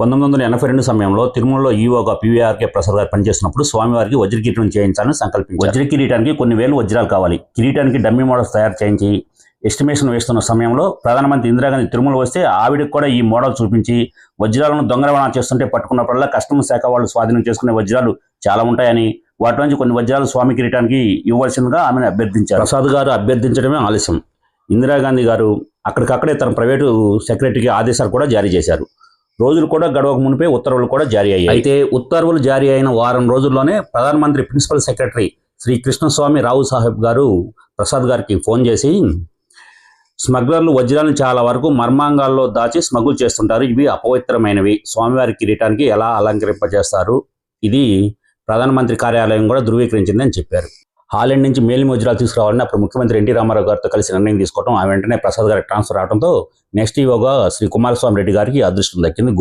1982 సమయంలో తిరుమలలో ఈవోగా పివిఆర్కే ప్రసాద్ గారు పనిచేస్తున్నప్పుడు స్వామివారికి వజ్ర కిరీటం చేయించాలని సంకల్పించారు. వజ్ర కిరీటానికి కొన్ని వేలు వజ్రాలు కావాలి. కిరీటానికి డమ్మీ మోడల్స్ తయారు చేయించి ఎస్టిమేషన్ వేస్తున్న సమయంలో ప్రధానమంత్రి ఇందిరాగాంధీ తిరుమల వస్తే ఆవిడకి కూడా ఈ మోడల్ చూపించి వజ్రాలను దొంగ రవాణా చేస్తుంటే పట్టుకున్నప్పుడల్లా కస్టమ్స్ శాఖ వాళ్ళు స్వాధీనం చేసుకునే వజ్రాలు చాలా ఉంటాయని వాటి నుంచి కొన్ని వజ్రాలు స్వామి కిరీటానికి ఇవ్వాల్సిందిగా ఆమెను అభ్యర్థించారు. ప్రసాద్ గారు అభ్యర్థించడమే ఆలస్యం. ఇందిరాగాంధీ గారు అక్కడికక్కడే తన ప్రైవేటు సెక్రటరీకి ఆదేశాలు కూడా జారీ చేశారు. రోజులు కూడా గడవక మునిపే ఉత్తర్వులు కూడా జారీ అయ్యాయి. అయితే ఉత్తర్వులు జారీ అయిన వారం రోజుల్లోనే ప్రధానమంత్రి ప్రిన్సిపల్ సెక్రటరీ శ్రీ కృష్ణస్వామి రావు సాహెబ్ గారు ప్రసాద్ గారికి ఫోన్ చేసి, స్మగ్లర్లు వజ్రాలను చాలా వరకు మర్మాంగాల్లో దాచి స్మగుల్ చేస్తుంటారు, ఇవి అపవిత్రమైనవి, స్వామివారి కిరీటానికి ఎలా అలంకరింపజేస్తారు, ఇది ప్రధానమంత్రి కార్యాలయం కూడా ధృవీకరించిందని చెప్పారు. హాలెండ్ నుంచి మేలిమి వజ్రాలు తీసుకురావాలని అప్పుడు ముఖ్యమంత్రి ఎన్టీ రామారావు గారితో కలిసి నిర్ణయం తీసుకోవడం, ఆ వెంటనే ప్రసాద్ గారికి ట్రాన్స్ఫర్ అవడంతో నెక్స్ట్ ఈవోగా శ్రీ కుమారస్వామి రెడ్డి గారికి అదృష్టం దక్కింది.